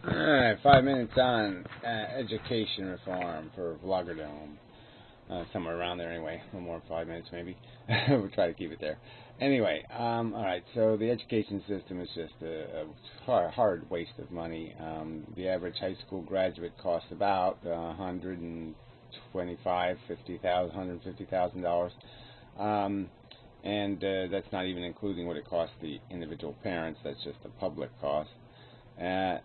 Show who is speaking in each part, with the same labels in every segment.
Speaker 1: Alright, 5 minutes on education reform for Vloggerdome. Somewhere around there anyway. A little more than 5 minutes maybe. We'll try to keep it there. Anyway, alright, so the education system is just a hard waste of money. The average high school graduate costs about $125,000, $150,000. And that's not even including what it costs the individual parents. That's just the public cost. That's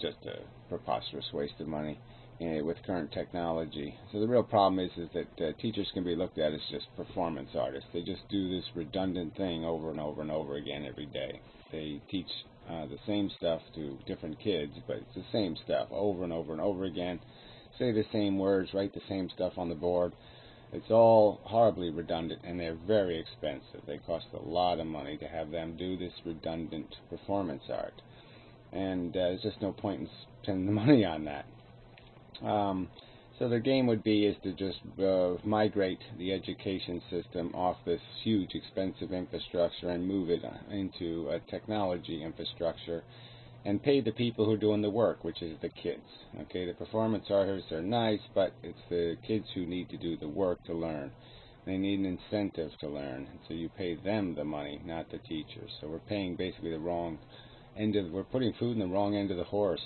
Speaker 1: just a preposterous waste of money with current technology. So the real problem is that teachers can be looked at as just performance artists. They just do this redundant thing over and over and over again every day. They teach the same stuff to different kids, but it's the same stuff over and over and over again. Say the same words, write the same stuff on the board. It's all horribly redundant, and they're very expensive. They cost a lot of money to have them do this redundant performance art. And there's just no point in spending the money on that. So the game would be is to just migrate the education system off this huge, expensive infrastructure and move it into a technology infrastructure and pay the people who are doing the work, which is the kids. Okay, the performance artists are nice, but it's the kids who need to do the work to learn. They need an incentive to learn, so you pay them the money, not the teachers. So we're paying basically the wrong end of, we're putting food in the wrong end of the horse.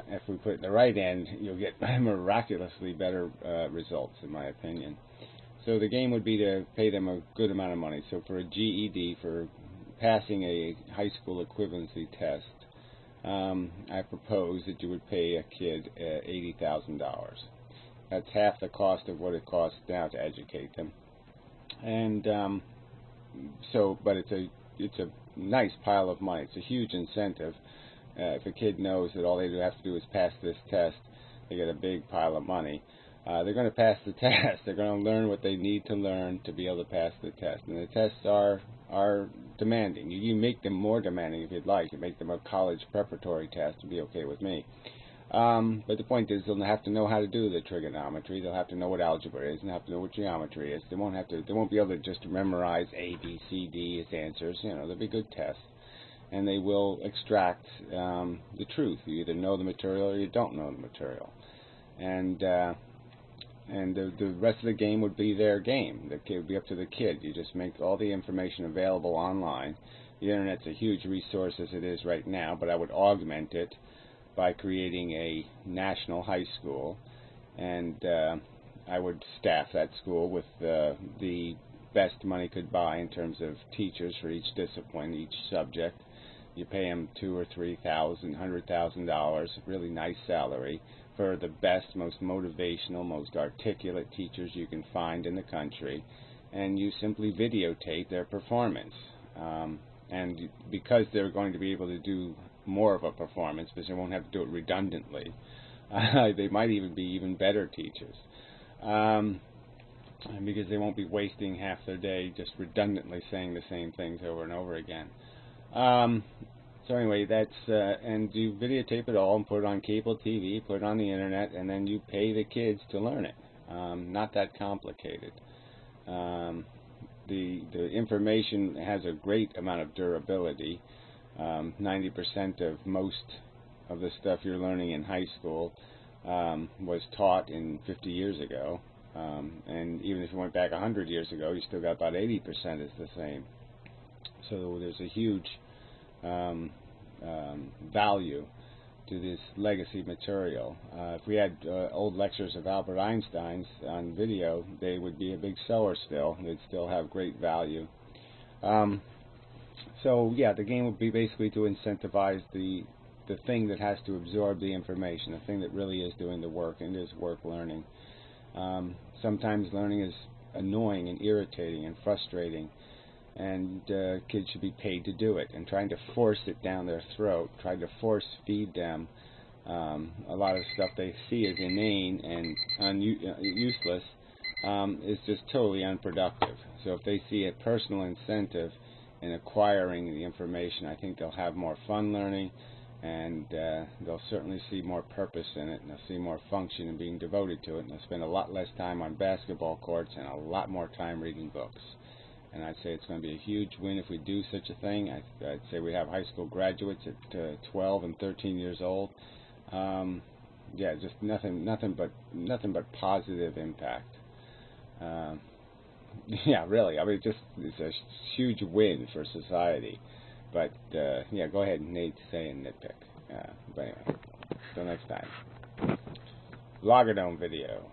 Speaker 1: If we put it in the right end, you'll get miraculously better results, in my opinion. So the game would be to pay them a good amount of money. So for a GED, for passing a high school equivalency test, I propose that you would pay a kid $80,000. That's half the cost of what it costs now to educate them. But it's a nice pile of money. It's a huge incentive. If a kid knows that all they have to do is pass this test, they get a big pile of money. They're going to pass the test. They're going to learn what they need to learn to be able to pass the test. And the tests are demanding. You make them more demanding if you'd like. You make them a college preparatory test to be okay with me. But the point is, they'll have to know how to do the trigonometry. They'll have to know what algebra is, and have to know what geometry is. They won't be able to just memorize A, B, C, D as answers. They'll be good tests, and they will extract the truth. You either know the material or you don't know the material. And the rest of the game would be their game. It would be up to the kid. You just make all the information available online. The Internet's a huge resource as it is right now, but I would augment it by creating a national high school, and I would staff that school with the best money could buy in terms of teachers for each discipline, each subject. You pay them $2,000 or $3,000, $100,000, really nice salary, for the best, most motivational, most articulate teachers you can find in the country, and you simply videotape their performance. And because they're going to be able to do more of a performance, because they won't have to do it redundantly, they might even be even better teachers, because they won't be wasting half their day just redundantly saying the same things over and over again. So anyway, and you videotape it all and put it on cable TV, put it on the Internet, and then you pay the kids to learn it. Not that complicated. The information has a great amount of durability. 90% of most of the stuff you're learning in high school was taught in 50 years ago. And even if you went back 100 years ago, you still got about 80% is the same. So there's a huge value to this legacy material. If we had old lectures of Albert Einstein's on video, they would be a big seller still. They'd still have great value. So yeah, the game would be basically to incentivize the thing that has to absorb the information, the thing that really is doing the work, and is work learning. Sometimes learning is annoying and irritating and frustrating, and kids should be paid to do it. And trying to force it down their throat, trying to force feed them a lot of stuff they see as inane and useless is just totally unproductive. So if they see a personal incentive in acquiring the information, I think they'll have more fun learning, and they'll certainly see more purpose in it, and they'll see more function in being devoted to it, and they'll spend a lot less time on basketball courts and a lot more time reading books. and I'd say it's going to be a huge win if we do such a thing. I'd say we have high school graduates at 12 and 13 years old. Yeah, just nothing but positive impact. Yeah, really. I mean, it's a huge win for society. But yeah, go ahead, Nate, say and nitpick. But anyway, till next time. Vlogadome video.